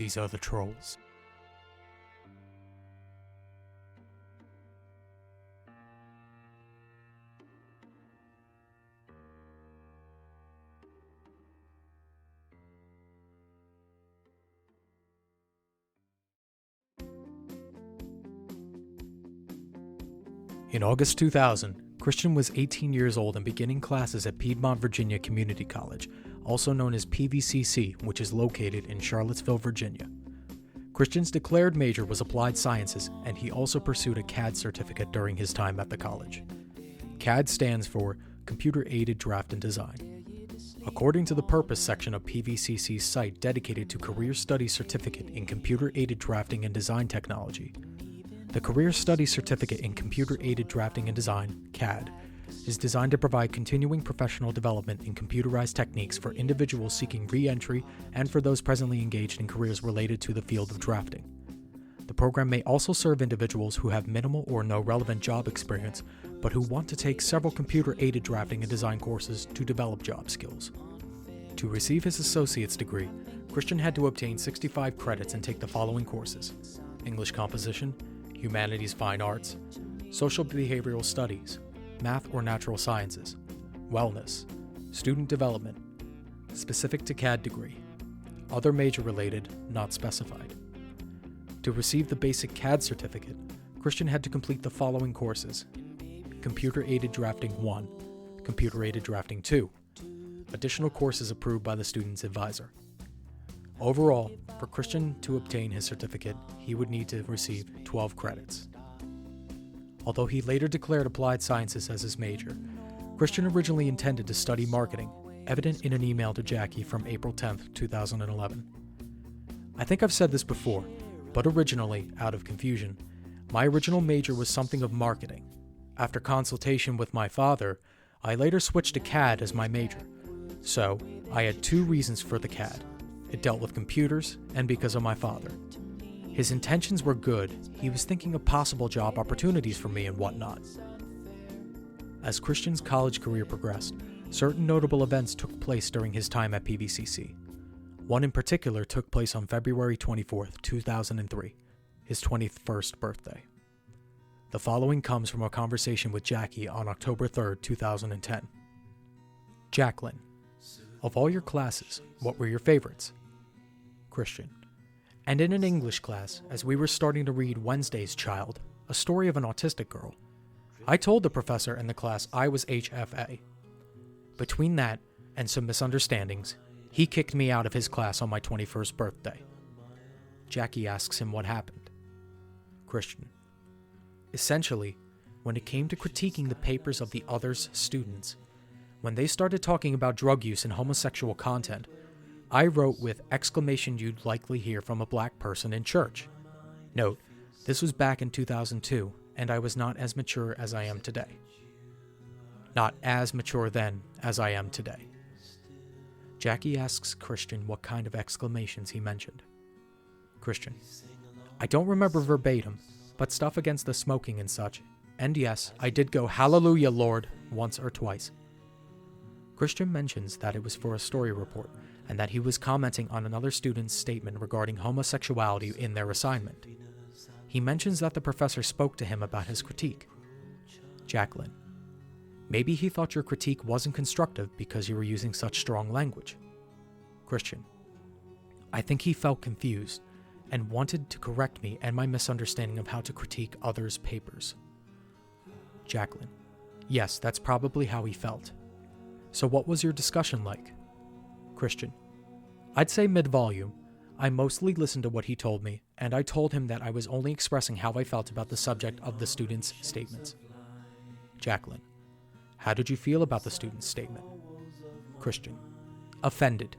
These are the trolls. In August 2000, Christian was 18 years old and beginning classes at Piedmont, Virginia Community College, also known as PVCC, which is located in Charlottesville, Virginia. Christian's declared major was applied sciences, and he also pursued a CAD certificate during his time at the college. CAD stands for Computer Aided Draft and Design. According to the purpose section of PVCC's site dedicated to Career Study Certificate in Computer Aided Drafting and Design Technology, the Career Study Certificate in Computer Aided Drafting and Design, CAD, is designed to provide continuing professional development in computerized techniques for individuals seeking re-entry and for those presently engaged in careers related to the field of drafting. The program may also serve individuals who have minimal or no relevant job experience, but who want to take several computer-aided drafting and design courses to develop job skills. To receive his associate's degree, Christian had to obtain 65 credits and take the following courses: English Composition, Humanities Fine Arts, Social Behavioral Studies, Math or Natural Sciences, Wellness, Student Development, Specific to CAD Degree, Other Major Related, Not Specified. To receive the basic CAD certificate, Christian had to complete the following courses: Computer Aided Drafting 1, Computer Aided Drafting 2, additional courses approved by the student's advisor. Overall, for Christian to obtain his certificate, he would need to receive 12 credits. Although he later declared applied sciences as his major, Christian originally intended to study marketing, evident in an email to Jackie from April 10, 2011. I think I've said this before, but originally, out of confusion, my original major was something of marketing. After consultation with my father, I later switched to CAD as my major. So, I had two reasons for the CAD. It dealt with computers, and because of my father. His intentions were good. He was thinking of possible job opportunities for me and whatnot. As Christian's college career progressed, certain notable events took place during his time at PVCC. One in particular took place on February 24, 2003, his 21st birthday. The following comes from a conversation with Jackie on October 3, 2010. Jacqueline, of all your classes, what were your favorites? Christian, and in an English class, as we were starting to read Wednesday's Child, a story of an autistic girl, I told the professor in the class I was HFA. Between that and some misunderstandings, he kicked me out of his class on my 21st birthday. Jackie asks him what happened. Christian, essentially, when it came to critiquing the papers of the other's students, when they started talking about drug use and homosexual content, I wrote with exclamation you'd likely hear from a black person in church. Note, this was back in 2002, and I was not as mature as I am today. Not as mature then as I am today. Jackie asks Christian what kind of exclamations he mentioned. Christian, I don't remember verbatim, but stuff against the smoking and such, and yes, I did go "Hallelujah, Lord" once or twice. Christian mentions that it was for a story report, and that he was commenting on another student's statement regarding homosexuality in their assignment. He mentions that the professor spoke to him about his critique. Jacqueline, maybe he thought your critique wasn't constructive because you were using such strong language. Christian, I think he felt confused and wanted to correct me and my misunderstanding of how to critique others' papers. Jacqueline, yes, that's probably how he felt. So what was your discussion like? Christian, I'd say mid-volume. I mostly listened to what he told me, and I told him that I was only expressing how I felt about the subject of the student's statements. Jacqueline, how did you feel about the student's statement? Christian, offended.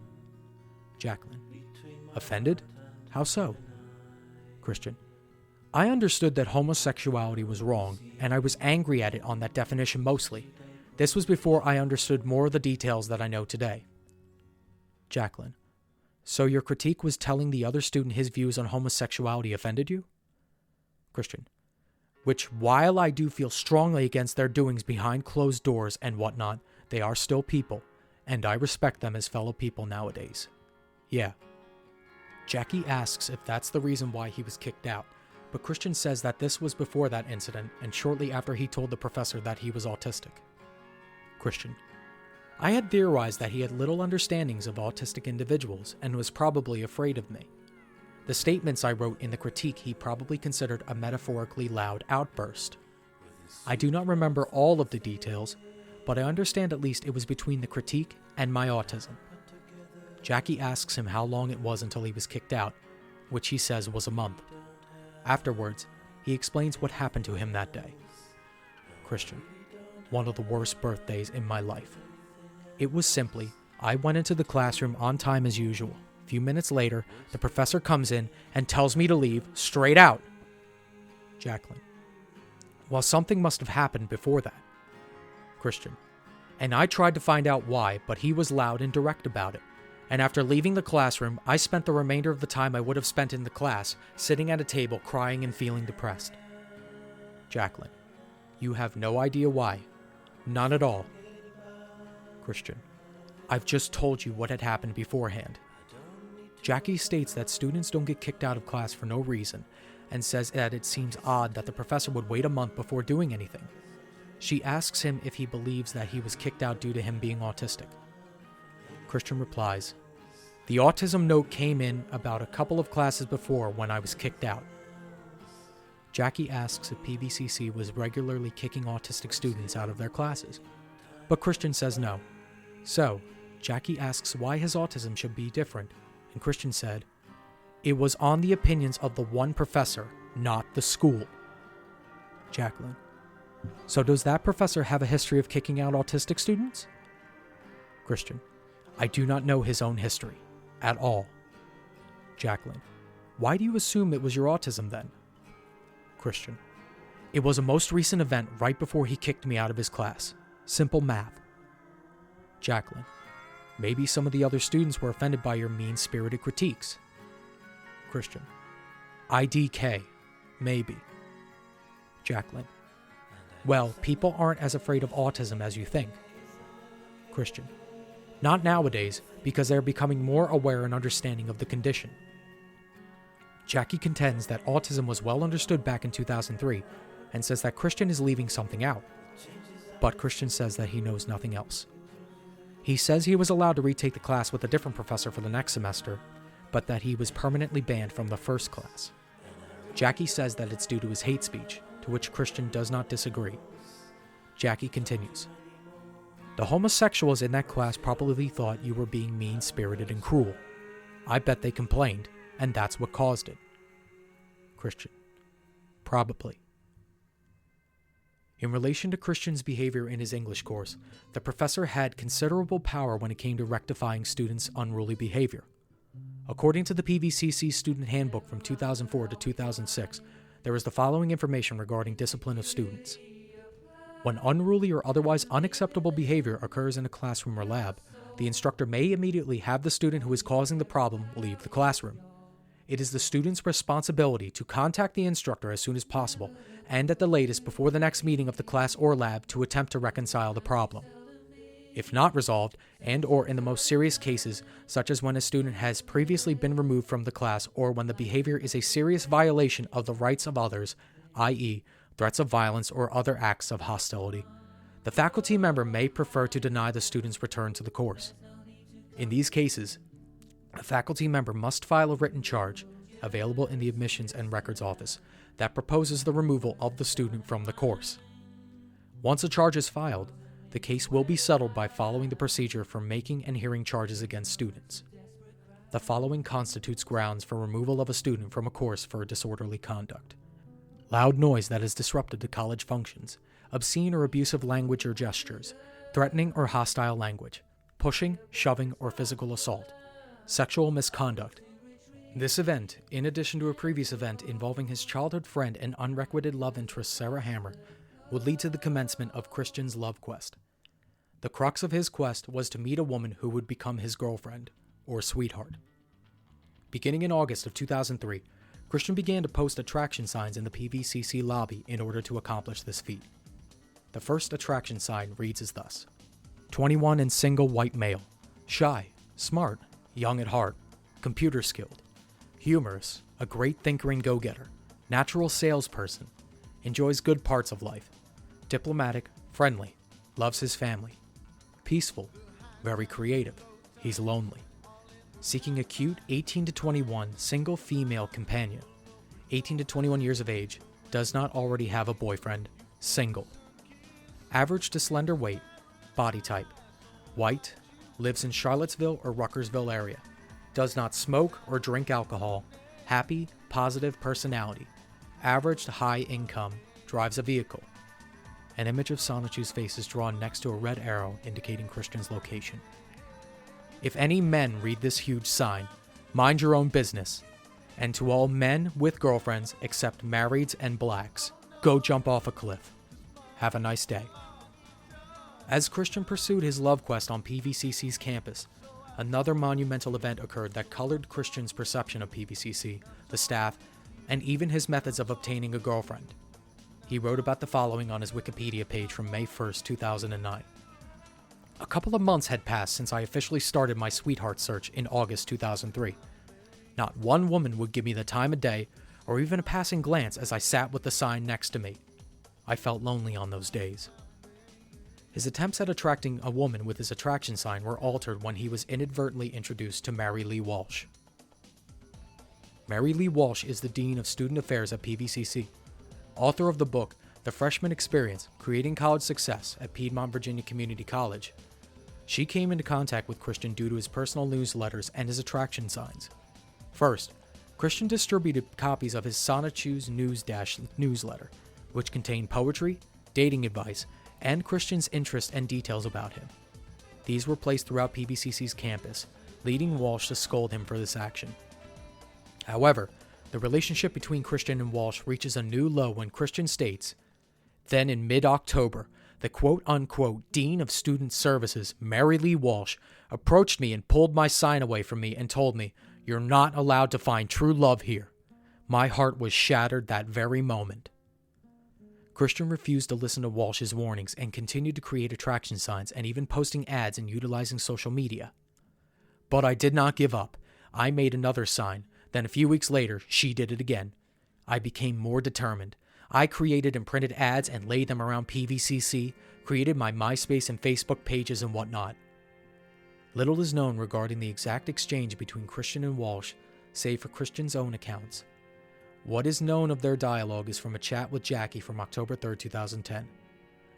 Jacqueline, offended? How so? Christian, I understood that homosexuality was wrong, and I was angry at it on that definition mostly. This was before I understood more of the details that I know today. Jacqueline, so your critique was telling the other student his views on homosexuality offended you? Christian, which, while I do feel strongly against their doings behind closed doors and whatnot, they are still people, and I respect them as fellow people nowadays. Yeah. Jackie asks if that's the reason why he was kicked out, but Christian says that this was before that incident and shortly after he told the professor that he was autistic. Christian: I had theorized that he had little understandings of autistic individuals and was probably afraid of me. The statements I wrote in the critique he probably considered a metaphorically loud outburst. I do not remember all of the details, but I understand at least it was between the critique and my autism. Jackie asks him how long it was until he was kicked out, which he says was a month. Afterwards, he explains what happened to him that day. Christian: one of the worst birthdays in my life. It was simply, I went into the classroom on time as usual. A few minutes later, the professor comes in and tells me to leave straight out. Jacqueline: well, something must have happened before that. Christian: and I tried to find out why, but he was loud and direct about it. And after leaving the classroom, I spent the remainder of the time I would have spent in the class, sitting at a table crying and feeling depressed. Jacqueline: you have no idea why? None at all. Christian: I've just told you what had happened beforehand. Jackie states that students don't get kicked out of class for no reason, and says that it seems odd that the professor would wait a month before doing anything. She asks him if he believes that he was kicked out due to him being autistic. Christian replies, the autism note came in about a couple of classes before when I was kicked out. Jackie asks if PVCC was regularly kicking autistic students out of their classes, but Christian says no. So, Jackie asks why his autism should be different, and Christian said, it was on the opinions of the one professor, not the school. Jacqueline: so does that professor have a history of kicking out autistic students? Christian: I do not know his own history. At all. Jacqueline: why do you assume it was your autism then? Christian: it was a most recent event right before he kicked me out of his class. Simple math. Jacqueline: maybe some of the other students were offended by your mean-spirited critiques. Christian: IDK. Maybe. Jacqueline: well, people aren't as afraid of autism as you think. Christian: not nowadays, because they are becoming more aware and understanding of the condition. Jackie contends that autism was well understood back in 2003 and says that Christian is leaving something out. But Christian says that he knows nothing else. He says he was allowed to retake the class with a different professor for the next semester, but that he was permanently banned from the first class. Jackie says that it's due to his hate speech, to which Christian does not disagree. Jackie continues, the homosexuals in that class probably thought you were being mean-spirited and cruel. I bet they complained, and that's what caused it. Christian: probably. In relation to Christian's behavior in his English course, the professor had considerable power when it came to rectifying students' unruly behavior. According to the PVCC Student Handbook from 2004 to 2006, there is the following information regarding discipline of students. When unruly or otherwise unacceptable behavior occurs in a classroom or lab, the instructor may immediately have the student who is causing the problem leave the classroom. It is the student's responsibility to contact the instructor as soon as possible, and at the latest before the next meeting of the class or lab to attempt to reconcile the problem. If not resolved, and or in the most serious cases, such as when a student has previously been removed from the class or when the behavior is a serious violation of the rights of others, i.e., threats of violence or other acts of hostility, the faculty member may prefer to deny the student's return to the course. In these cases, a faculty member must file a written charge, available in the Admissions and Records Office, that proposes the removal of the student from the course. Once a charge is filed, the case will be settled by following the procedure for making and hearing charges against students. The following constitutes grounds for removal of a student from a course for disorderly conduct: loud noise that has disrupted the college functions, obscene or abusive language or gestures, threatening or hostile language, pushing, shoving, or physical assault, sexual misconduct. This event, in addition to a previous event involving his childhood friend and unrequited love interest Sarah Hammer, would lead to the commencement of Christian's love quest. The crux of his quest was to meet a woman who would become his girlfriend, or sweetheart. Beginning in August of 2003, Christian began to post attraction signs in the PVCC lobby in order to accomplish this feat. The first attraction sign reads as thus: 21 and single white male, shy, smart, young at heart, computer skilled, humorous, a great thinker and go-getter, natural salesperson, enjoys good parts of life, diplomatic, friendly, loves his family, peaceful, very creative, he's lonely, seeking a cute 18 to 21 single female companion, 18 to 21 years of age, does not already have a boyfriend, single, average to slender weight, body type, white, lives in Charlottesville or Ruckersville area, does not smoke or drink alcohol, happy, positive personality, average to high income, drives a vehicle. An image of Sonichu's face is drawn next to a red arrow indicating Christian's location. If any men read this huge sign, mind your own business. And to all men with girlfriends except marrieds and blacks, go jump off a cliff. Have a nice day. As Christian pursued his love quest on PVCC's campus, another monumental event occurred that colored Christian's perception of PVCC, the staff, and even his methods of obtaining a girlfriend. He wrote about the following on his Wikipedia page from May 1st, 2009. A couple of months had passed since I officially started my sweetheart search in August 2003. Not one woman would give me the time of day or even a passing glance as I sat with the sign next to me. I felt lonely on those days. His attempts at attracting a woman with his attraction sign were altered when he was inadvertently introduced to Mary Lee Walsh. Mary Lee Walsh is the Dean of Student Affairs at PVCC, author of the book The Freshman Experience, Creating College Success at Piedmont Virginia Community College. She came into contact with Christian due to his personal newsletters and his attraction signs. First, Christian distributed copies of his Sonichu's newsletter, which contained poetry, dating advice, and Christian's interest and details about him. These were placed throughout PVCC's campus, leading Walsh to scold him for this action. However, the relationship between Christian and Walsh reaches a new low when Christian states, "Then in mid-October, the quote-unquote Dean of Student Services, Mary Lee Walsh, approached me and pulled my sign away from me and told me, 'You're not allowed to find true love here.' My heart was shattered that very moment." Christian refused to listen to Walsh's warnings and continued to create attraction signs and even posting ads and utilizing social media. But I did not give up. I made another sign. Then a few weeks later, she did it again. I became more determined. I created and printed ads and laid them around PVCC, created my MySpace and Facebook pages and whatnot. Little is known regarding the exact exchange between Christian and Walsh, save for Christian's own accounts. What is known of their dialogue is from a chat with Jackie from October 3rd, 2010.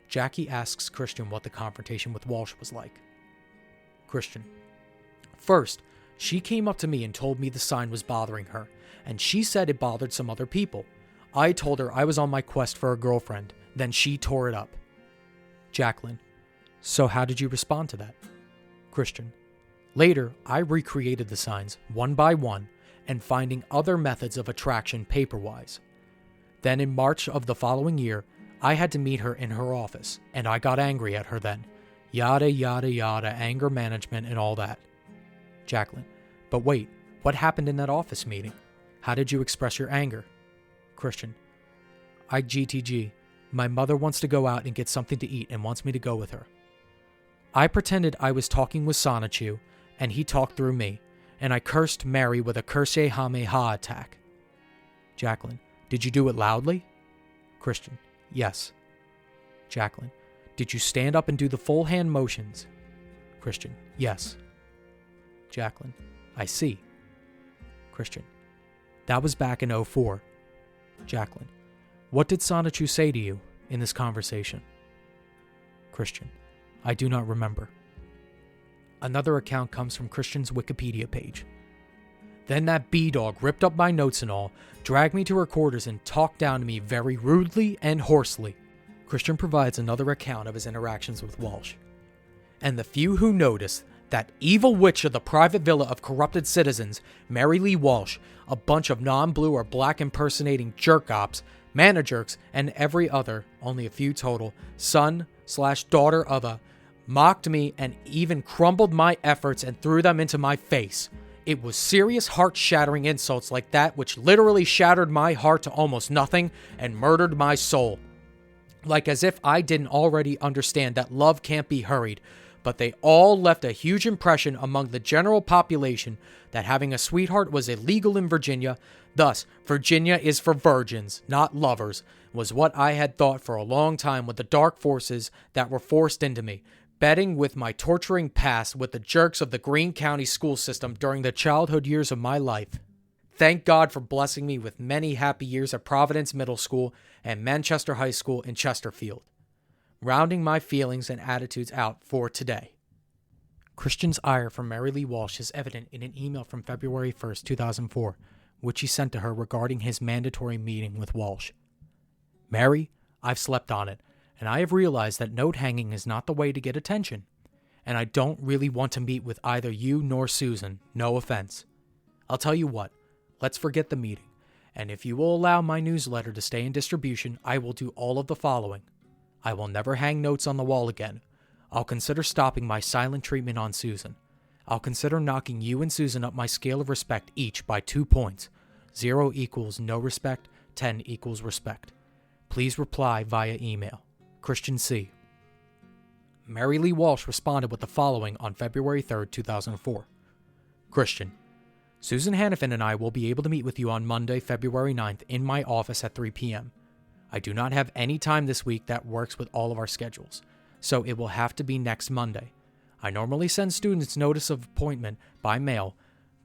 Jackie asks Christian what the confrontation with Walsh was like. Christian: "First, she came up to me and told me the sign was bothering her, and she said it bothered some other people. I told her I was on my quest for a girlfriend, then she tore it up." Jacqueline: "So how did you respond to that?" Christian: "Later, I recreated the signs, one by one, and finding other methods of attraction paper-wise. Then in March of the following year, I had to meet her in her office, and I got angry at her then. Yada, yada, yada, anger management and all that." Jacqueline: "But wait, what happened in that office meeting? How did you express your anger?" Christian: "IGTG, my mother wants to go out and get something to eat and wants me to go with her. I pretended I was talking with Sonichu, and he talked through me, and I cursed Mary with a Kamehameha attack." Jacqueline: "Did you do it loudly?" Christian: "Yes." Jacqueline: "Did you stand up and do the full hand motions?" Christian: "Yes." Jacqueline: "I see." Christian: "That was back in 2004. Jacqueline: "What did Sonichu say to you in this conversation?" Christian: "I do not remember." Another account comes from Christian's Wikipedia page. "Then that B-dog ripped up my notes and all, dragged me to her quarters and talked down to me very rudely and hoarsely." Christian provides another account of his interactions with Walsh. "And the few who noticed, that evil witch of the private villa of corrupted citizens, Mary Lee Walsh, a bunch of non-blue or black impersonating jerk-ops, managerks, and every other, only a few total, son/daughter of a, mocked me and even crumbled my efforts and threw them into my face. It was serious heart-shattering insults like that which literally shattered my heart to almost nothing and murdered my soul. Like as if I didn't already understand that love can't be hurried, but they all left a huge impression among the general population that having a sweetheart was illegal in Virginia. Thus, Virginia is for virgins, not lovers, was what I had thought for a long time with the dark forces that were forced into me, betting with my torturing past with the jerks of the Greene County school system during the childhood years of my life. Thank God for blessing me with many happy years at Providence Middle School and Manchester High School in Chesterfield. Rounding my feelings and attitudes out for today. Christian's ire for Mary Lee Walsh is evident in an email from February 1st, 2004, which he sent to her regarding his mandatory meeting with Walsh. Mary, I've slept on it, and I have realized that note hanging is not the way to get attention, and I don't really want to meet with either you nor Susan, no offense. I'll tell you what, let's forget the meeting, and if you will allow my newsletter to stay in distribution, I will do all of the following. I will never hang notes on the wall again. I'll consider stopping my silent treatment on Susan. I'll consider knocking you and Susan up my scale of respect each by 2 points. 0 equals no respect, 10 equals respect. Please reply via email. Christian C. Mary Lee Walsh responded with the following on February 3rd, 2004. Christian, Susan Hannafin and I will be able to meet with you on Monday, February 9th in my office at 3 p.m. I do not have any time this week that works with all of our schedules, so it will have to be next Monday. I normally send students notice of appointment by mail,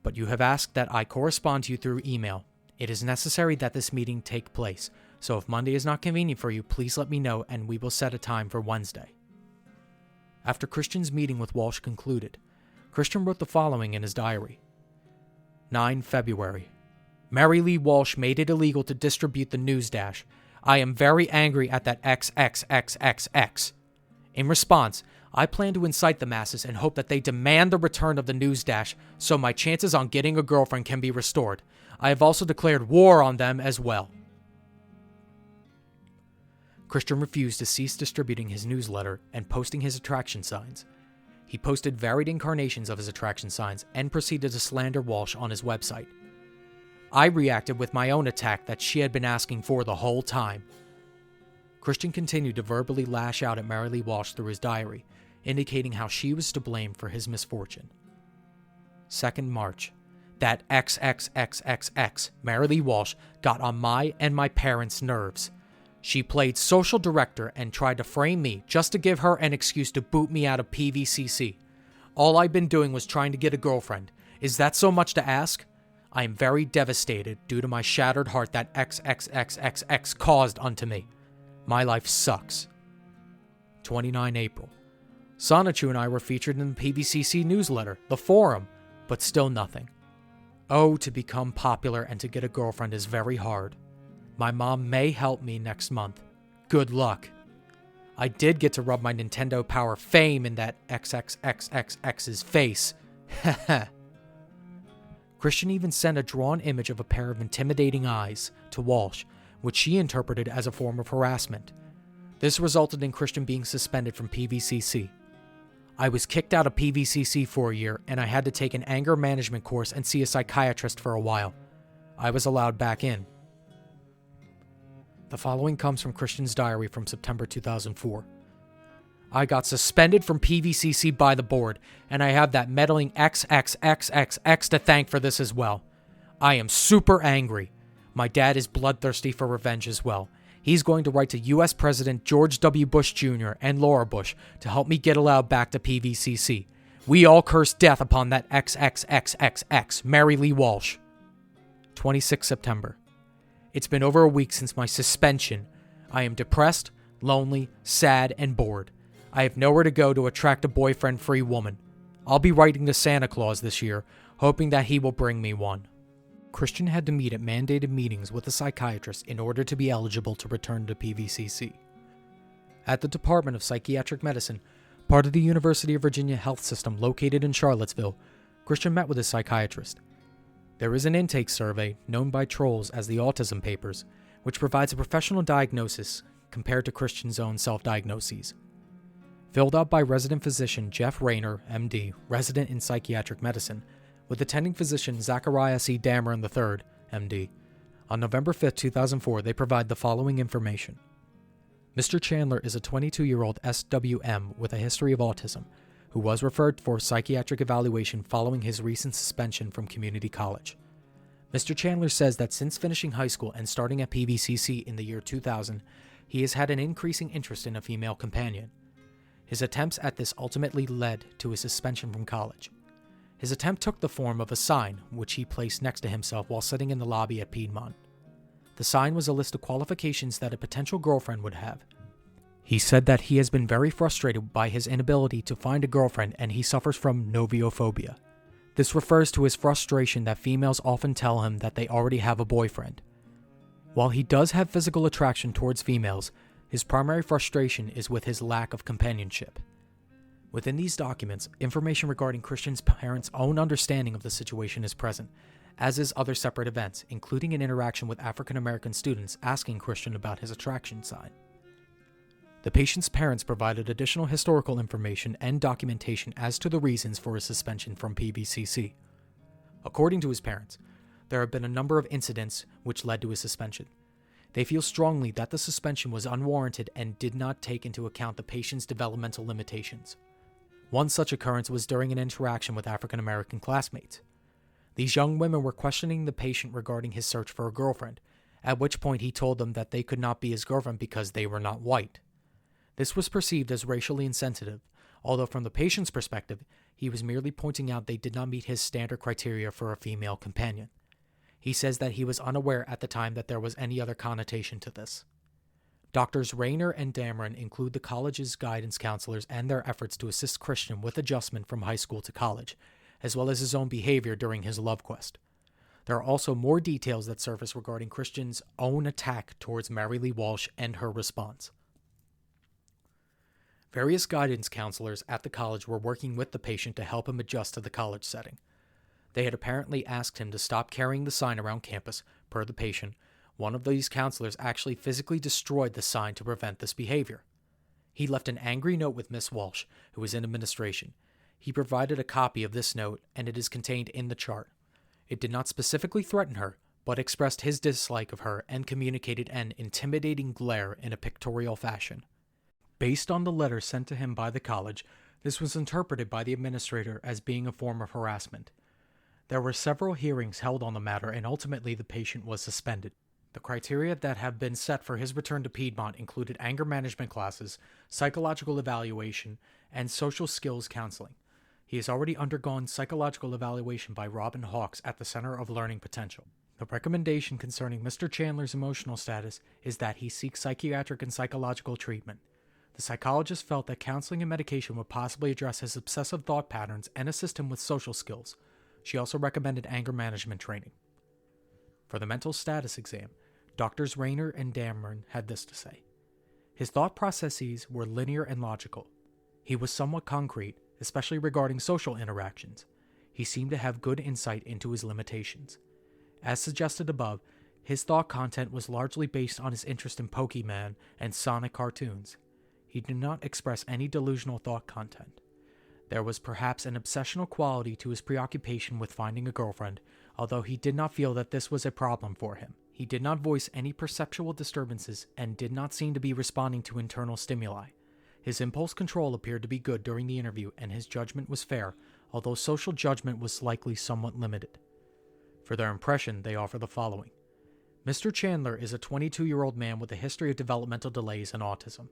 but you have asked that I correspond to you through email. It is necessary that this meeting take place, so if Monday is not convenient for you, please let me know and we will set a time for Wednesday. After Christian's meeting with Walsh concluded, Christian wrote the following in his diary. 9 February. Mary Lee Walsh made it illegal to distribute the news dash. I am very angry at that XXXXX. In response, I plan to incite the masses and hope that they demand the return of the news dash so my chances on getting a girlfriend can be restored. I have also declared war on them as well. Christian refused to cease distributing his newsletter and posting his attraction signs. He posted varied incarnations of his attraction signs and proceeded to slander Walsh on his website. I reacted with my own attack that she had been asking for the whole time. Christian continued to verbally lash out at Mary Lee Walsh through his diary, indicating how she was to blame for his misfortune. 2nd March. That XXXXX, Mary Lee Walsh, got on my and my parents' nerves. She played social director and tried to frame me just to give her an excuse to boot me out of PVCC. All I've been doing was trying to get a girlfriend. Is that so much to ask? I am very devastated due to my shattered heart that XXXXX caused unto me. My life sucks. 29 April. Sonichu and I were featured in the PVCC newsletter, the forum, but still nothing. Oh, to become popular and to get a girlfriend is very hard. My mom may help me next month. Good luck. I did get to rub my Nintendo Power fame in that XXXXX's face. Heh. Christian even sent a drawn image of a pair of intimidating eyes to Walsh, which she interpreted as a form of harassment. This resulted in Christian being suspended from PVCC. I was kicked out of PVCC for a year, and I had to take an anger management course and see a psychiatrist for a while. I was allowed back in. The following comes from Christian's diary from September 2004. I got suspended from PVCC by the board, and I have that meddling XXXXX to thank for this as well. I am super angry. My dad is bloodthirsty for revenge as well. He's going to write to U.S. President George W. Bush Jr. and Laura Bush to help me get allowed back to PVCC. We all curse death upon that XXXXX, Mary Lee Walsh. 26 September. It's been over a week since my suspension. I am depressed, lonely, sad, and bored. I have nowhere to go to attract a boyfriend-free woman. I'll be writing to Santa Claus this year, hoping that he will bring me one. Christian had to meet at mandated meetings with a psychiatrist in order to be eligible to return to PVCC. At the Department of Psychiatric Medicine, part of the University of Virginia health system located in Charlottesville, Christian met with his psychiatrist. There is an intake survey, known by trolls as the Autism Papers, which provides a professional diagnosis compared to Christian's own self-diagnoses. Filled out by resident physician Jeff Rayner, MD, resident in psychiatric medicine, with attending physician Zachariah C. Dameron III, MD. On November 5, 2004, they provide the following information. Mr. Chandler is a 22-year-old SWM with a history of autism, who was referred for psychiatric evaluation following his recent suspension from community college. Mr. Chandler says that since finishing high school and starting at PVCC in the year 2000, he has had an increasing interest in a female companion. His attempts at this ultimately led to his suspension from college. His attempt took the form of a sign, which he placed next to himself while sitting in the lobby at Piedmont. The sign was a list of qualifications that a potential girlfriend would have. He said that he has been very frustrated by his inability to find a girlfriend and he suffers from noviophobia. This refers to his frustration that females often tell him that they already have a boyfriend. While he does have physical attraction towards females, his primary frustration is with his lack of companionship. Within these documents, information regarding Christian's parents' own understanding of the situation is present, as is other separate events, including an interaction with African American students asking Christian about his attraction sign. The patient's parents provided additional historical information and documentation as to the reasons for his suspension from PVCC. According to his parents, there have been a number of incidents which led to his suspension. They feel strongly that the suspension was unwarranted and did not take into account the patient's developmental limitations. One such occurrence was during an interaction with African American classmates. These young women were questioning the patient regarding his search for a girlfriend, at which point he told them that they could not be his girlfriend because they were not white. This was perceived as racially insensitive, although from the patient's perspective, he was merely pointing out they did not meet his standard criteria for a female companion. He says that he was unaware at the time that there was any other connotation to this. Doctors Rayner and Dameron include the college's guidance counselors and their efforts to assist Christian with adjustment from high school to college, as well as his own behavior during his love quest. There are also more details that surface regarding Christian's own attack towards Mary Lee Walsh and her response. Various guidance counselors at the college were working with the patient to help him adjust to the college setting. They had apparently asked him to stop carrying the sign around campus, per the patient. One of these counselors actually physically destroyed the sign to prevent this behavior. He left an angry note with Miss Walsh, who was in administration. He provided a copy of this note, and it is contained in the chart. It did not specifically threaten her, but expressed his dislike of her and communicated an intimidating glare in a pictorial fashion. Based on the letter sent to him by the college, this was interpreted by the administrator as being a form of harassment. There were several hearings held on the matter, and ultimately the patient was suspended. The criteria that have been set for his return to Piedmont included anger management classes, psychological evaluation, and social skills counseling. He has already undergone psychological evaluation by Robin Hawks at the Center of Learning Potential. The recommendation concerning Mr. Chandler's emotional status is that he seek psychiatric and psychological treatment. The psychologist felt that counseling and medication would possibly address his obsessive thought patterns and assist him with social skills. She also recommended anger management training. For the mental status exam, Doctors Rayner and Dameron had this to say. His thought processes were linear and logical. He was somewhat concrete, especially regarding social interactions. He seemed to have good insight into his limitations. As suggested above, his thought content was largely based on his interest in Pokemon and Sonic cartoons. He did not express any delusional thought content. There was perhaps an obsessional quality to his preoccupation with finding a girlfriend, although he did not feel that this was a problem for him. He did not voice any perceptual disturbances and did not seem to be responding to internal stimuli. His impulse control appeared to be good during the interview, and his judgment was fair, although social judgment was likely somewhat limited. For their impression, they offer the following. Mr. Chandler is a 22-year-old man with a history of developmental delays and autism.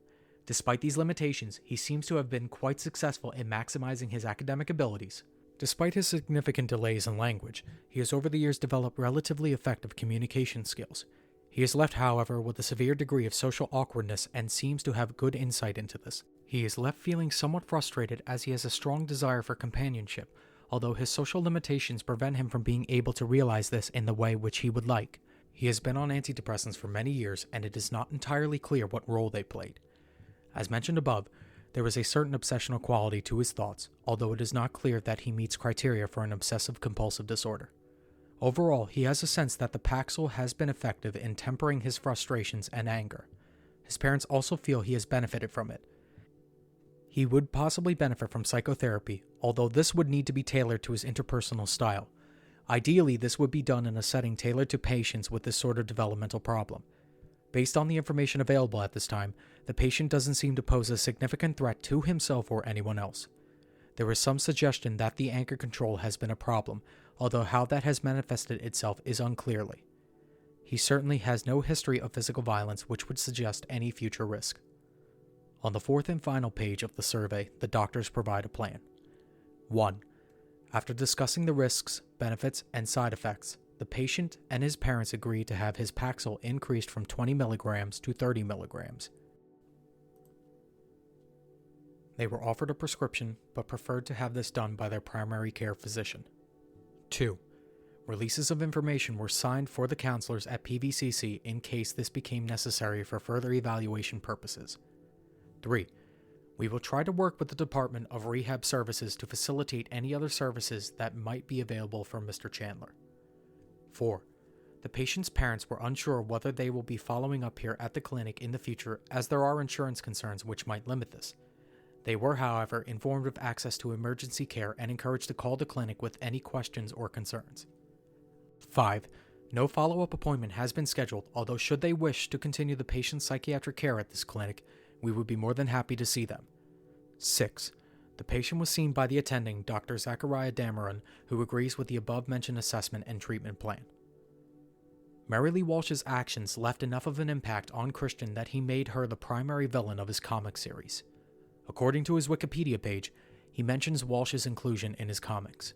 Despite these limitations, he seems to have been quite successful in maximizing his academic abilities. Despite his significant delays in language, he has over the years developed relatively effective communication skills. He is left, however, with a severe degree of social awkwardness and seems to have good insight into this. He is left feeling somewhat frustrated as he has a strong desire for companionship, although his social limitations prevent him from being able to realize this in the way which he would like. He has been on antidepressants for many years, and it is not entirely clear what role they played. As mentioned above, there is a certain obsessional quality to his thoughts, although it is not clear that he meets criteria for an obsessive-compulsive disorder. Overall, he has a sense that the Paxil has been effective in tempering his frustrations and anger. His parents also feel he has benefited from it. He would possibly benefit from psychotherapy, although this would need to be tailored to his interpersonal style. Ideally, this would be done in a setting tailored to patients with this sort of developmental problem. Based on the information available at this time, the patient doesn't seem to pose a significant threat to himself or anyone else. There is some suggestion that the anchor control has been a problem, although how that has manifested itself is unclearly. He certainly has no history of physical violence which would suggest any future risk. On the fourth and final page of the survey, the doctors provide a plan. 1. After discussing the risks, benefits, and side effects, the patient and his parents agreed to have his Paxil increased from 20 milligrams to 30 milligrams. They were offered a prescription, but preferred to have this done by their primary care physician. 2. Releases of information were signed for the counselors at PVCC in case this became necessary for further evaluation purposes. 3. We will try to work with the Department of Rehab Services to facilitate any other services that might be available for Mr. Chandler. 4. The patient's parents were unsure whether they will be following up here at the clinic in the future, as there are insurance concerns which might limit this. They were, however, informed of access to emergency care and encouraged to call the clinic with any questions or concerns. 5. No follow-up appointment has been scheduled, although should they wish to continue the patient's psychiatric care at this clinic, we would be more than happy to see them. 6. The patient was seen by the attending, Dr. Zachariah Dameron, who agrees with the above-mentioned assessment and treatment plan. Mary Lee Walsh's actions left enough of an impact on Christian that he made her the primary villain of his comic series. According to his Wikipedia page, he mentions Walsh's inclusion in his comics.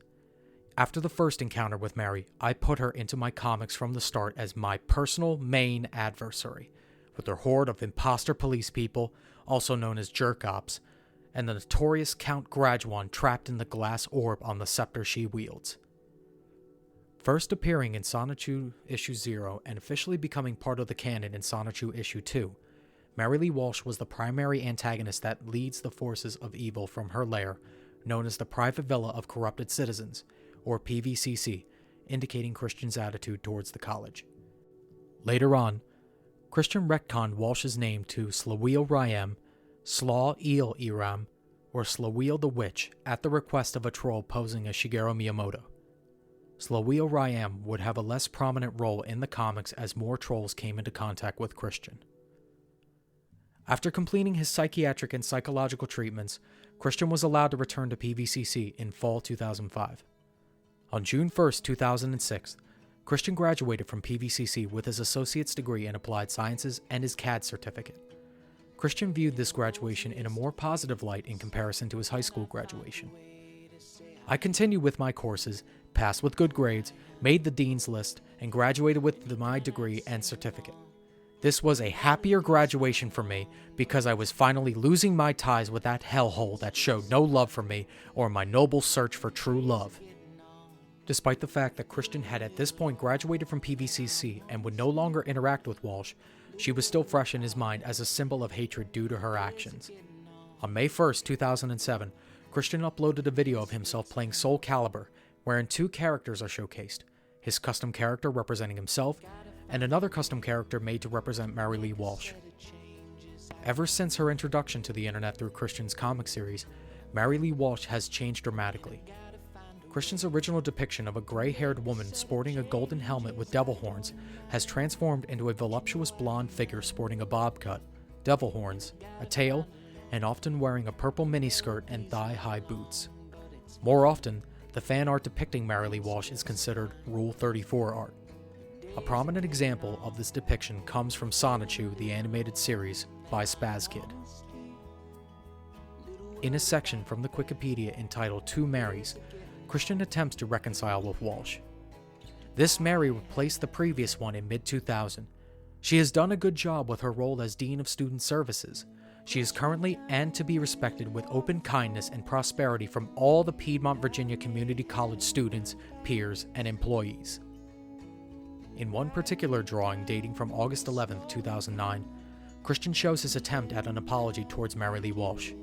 After the first encounter with Mary, I put her into my comics from the start as my personal main adversary, with their horde of imposter police people, also known as jerk ops, and the notorious Count Graduan trapped in the glass orb on the scepter she wields. First appearing in Sonichu Issue 0 and officially becoming part of the canon in Sonichu Issue 2, Mary Lee Walsh was the primary antagonist that leads the forces of evil from her lair, known as the Private Villa of Corrupted Citizens, or PVCC, indicating Christian's attitude towards the college. Later on, Christian retconned Walsh's name to Slaweel Rayam, Slaw Eel Iram, or Slaweel the Witch at the request of a troll posing as Shigeru Miyamoto. Slaweel Rayam would have a less prominent role in the comics as more trolls came into contact with Christian. After completing his psychiatric and psychological treatments, Christian was allowed to return to PVCC in fall 2005. On June 1, 2006, Christian graduated from PVCC with his associate's degree in applied sciences and his CAD certificate. Christian viewed this graduation in a more positive light in comparison to his high school graduation. I continued with my courses, passed with good grades, made the dean's list, and graduated with my degree and certificate. This was a happier graduation for me because I was finally losing my ties with that hellhole that showed no love for me or my noble search for true love. Despite the fact that Christian had at this point graduated from PVCC and would no longer interact with Walsh, she was still fresh in his mind as a symbol of hatred due to her actions. On May 1, 2007, Christian uploaded a video of himself playing Soul Calibur, wherein two characters are showcased, his custom character representing himself, and another custom character made to represent Mary Lee Walsh. Ever since her introduction to the internet through Christian's comic series, Mary Lee Walsh has changed dramatically. Christian's original depiction of a gray-haired woman sporting a golden helmet with devil horns has transformed into a voluptuous blonde figure sporting a bob cut, devil horns, a tail, and often wearing a purple miniskirt and thigh-high boots. More often, the fan art depicting Mary Lee Walsh is considered Rule 34 art. A prominent example of this depiction comes from Sonichu, the animated series, by Spaz Kid. In a section from the Wikipedia entitled Two Marys, Christian attempts to reconcile with Walsh. This Mary replaced the previous one in mid-2000. She has done a good job with her role as Dean of Student Services. She is currently and to be respected with open kindness and prosperity from all the Piedmont, Virginia Community College students, peers, and employees. In one particular drawing dating from August 11, 2009, Christian shows his attempt at an apology towards Mary Lee Walsh.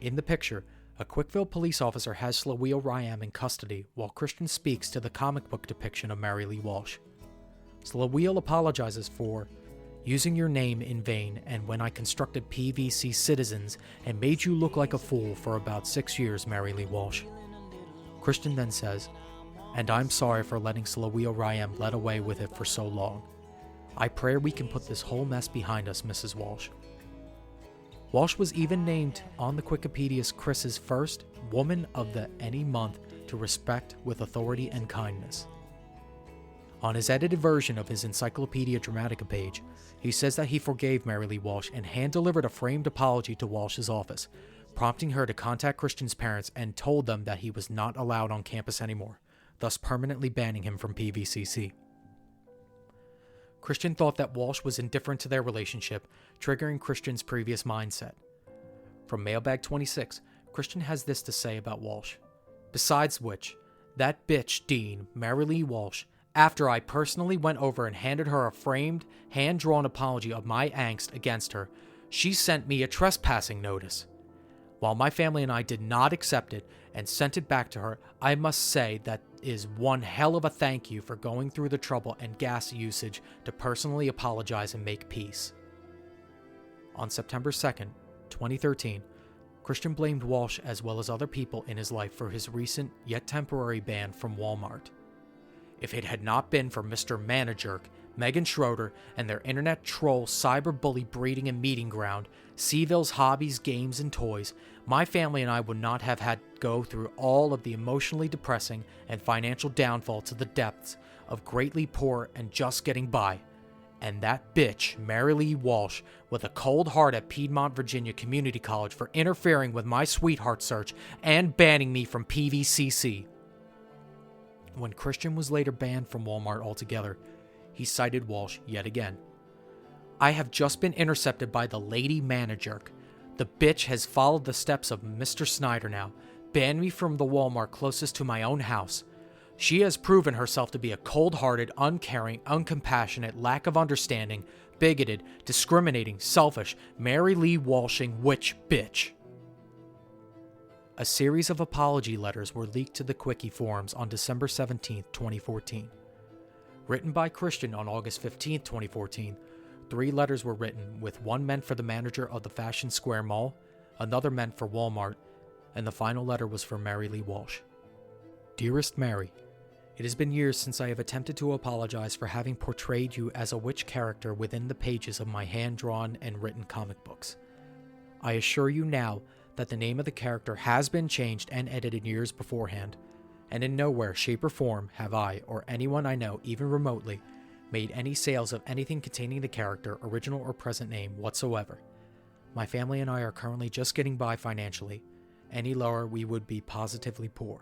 In the picture, a Quickville police officer has Slaweel Rayam in custody while Christian speaks to the comic book depiction of Mary Lee Walsh. Slaweel apologizes for using your name in vain and when I constructed PVC Citizens and made you look like a fool for about 6 years, Mary Lee Walsh. Christian then says, and I'm sorry for letting Slaweel Rayam let away with it for so long. I pray we can put this whole mess behind us, Mrs. Walsh. Walsh was even named on the Wikipedia's Chris's first Woman of the Any Month to respect with authority and kindness. On his edited version of his Encyclopedia Dramatica page, he says that he forgave Mary Lee Walsh and hand-delivered a framed apology to Walsh's office, prompting her to contact Christian's parents and told them that he was not allowed on campus anymore, thus permanently banning him from PVCC. Christian thought that Walsh was indifferent to their relationship, triggering Christian's previous mindset. From Mailbag 26, Christian has this to say about Walsh. Besides which, that bitch, Dean, Mary Lee Walsh, after I personally went over and handed her a framed, hand-drawn apology of my angst against her, she sent me a trespassing notice. While my family and I did not accept it and sent it back to her, I must say that is one hell of a thank you for going through the trouble and gas usage to personally apologize and make peace. On September 2nd, 2013, Christian blamed Walsh as well as other people in his life for his recent yet temporary ban from Walmart. If it had not been for Mr. Manajerk, Megan Schroeder, and their internet troll cyberbully breeding and meeting ground, Seville's Hobbies, Games, and Toys, my family and I would not have had to go through all of the emotionally depressing and financial downfall to the depths of greatly poor and just getting by. And that bitch, Mary Lee Walsh, with a cold heart at Piedmont, Virginia Community College for interfering with my sweetheart search and banning me from PVCC. When Christian was later banned from Walmart altogether, he cited Walsh yet again. I have just been intercepted by the lady Manajerk. The bitch has followed the steps of Mr. Snyder now, banned me from the Walmart closest to my own house. She has proven herself to be a cold-hearted, uncaring, uncompassionate, lack of understanding, bigoted, discriminating, selfish, Mary Lee Walshing witch bitch. A series of apology letters were leaked to the Quickie forums on December 17, 2014. Written by Christian on August 15, 2014, 3 letters were written, with one meant for the manager of the Fashion Square Mall, another meant for Walmart, and the final letter was for Mary Lee Walsh. Dearest Mary, it has been years since I have attempted to apologize for having portrayed you as a witch character within the pages of my hand-drawn and written comic books. I assure you now that the name of the character has been changed and edited years beforehand, and in nowhere, shape, or form have I, or anyone I know, even remotely, made any sales of anything containing the character, original or present name, whatsoever. My family and I are currently just getting by financially. Any lower, we would be positively poor.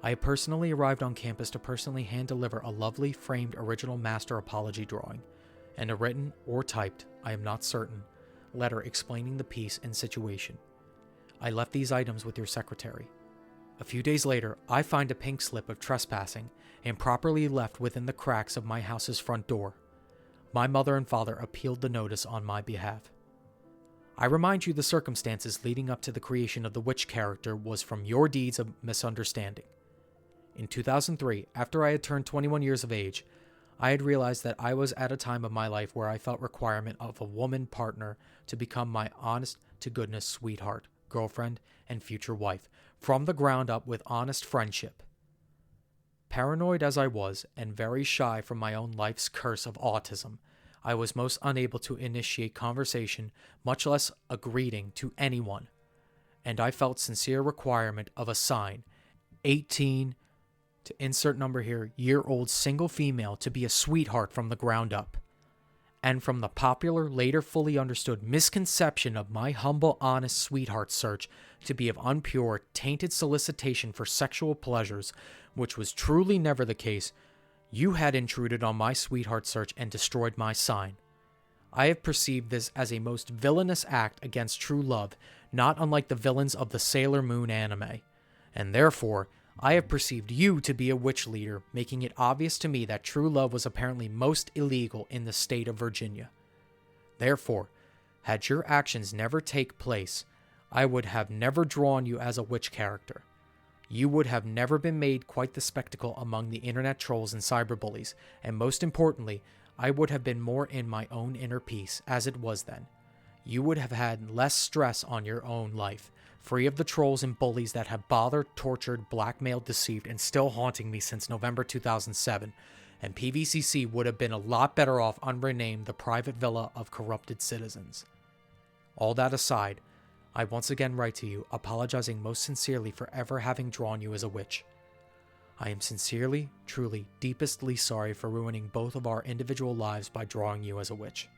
I have personally arrived on campus to personally hand-deliver a lovely, framed original master apology drawing, and a written, or typed, I am not certain, letter explaining the piece and situation. I left these items with your secretary. A few days later, I find a pink slip of trespassing improperly left within the cracks of my house's front door. My mother and father appealed the notice on my behalf. I remind you the circumstances leading up to the creation of the witch character was from your deeds of misunderstanding. In 2003, after I had turned 21 years of age, I had realized that I was at a time of my life where I felt requirement of a woman partner to become my honest-to-goodness sweetheart, girlfriend, and future wife, from the ground up with honest friendship. Paranoid as I was, and very shy from my own life's curse of autism, I was most unable to initiate conversation, much less a greeting to anyone, and I felt sincere requirement of a sign, 18, to insert number here, year-old single female to be a sweetheart from the ground up. And from the popular, later fully understood misconception of my humble, honest sweetheart search to be of unpure, tainted solicitation for sexual pleasures, which was truly never the case, you had intruded on my sweetheart search and destroyed my sign. I have perceived this as a most villainous act against true love, not unlike the villains of the Sailor Moon anime, and therefore, I have perceived you to be a witch leader, making it obvious to me that true love was apparently most illegal in the state of Virginia. Therefore, had your actions never take place, I would have never drawn you as a witch character. You would have never been made quite the spectacle among the internet trolls and cyberbullies, and most importantly, I would have been more in my own inner peace, as it was then. You would have had less stress on your own life, free of the trolls and bullies that have bothered, tortured, blackmailed, deceived, and still haunting me since November 2007, and PVCC would have been a lot better off unrenamed the private villa of corrupted citizens. All that aside, I once again write to you, apologizing most sincerely for ever having drawn you as a witch. I am sincerely, truly, deepestly sorry for ruining both of our individual lives by drawing you as a witch.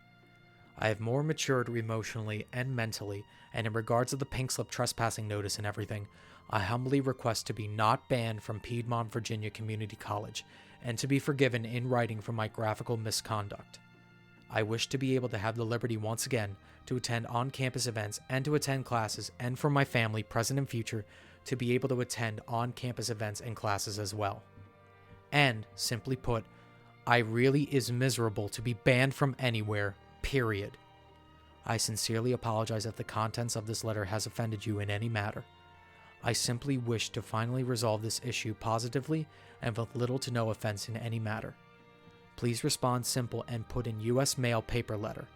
I have more matured emotionally and mentally, and in regards to the pink slip trespassing notice and everything, I humbly request to be not banned from Piedmont, Virginia Community College, and to be forgiven in writing for my graphical misconduct. I wish to be able to have the liberty once again to attend on-campus events and to attend classes, and for my family, present and future, to be able to attend on-campus events and classes as well. And, simply put, I really is miserable to be banned from anywhere, period. I sincerely apologize if the contents of this letter has offended you in any matter. I simply wish to finally resolve this issue positively and with little to no offense in any matter. Please respond simple and put in U.S. mail paper letter.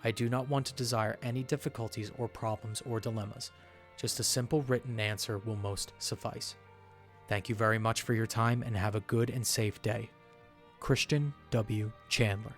I do not want to desire any difficulties or problems or dilemmas. Just a simple written answer will most suffice. Thank you very much for your time and have a good and safe day. Christian W. Chandler.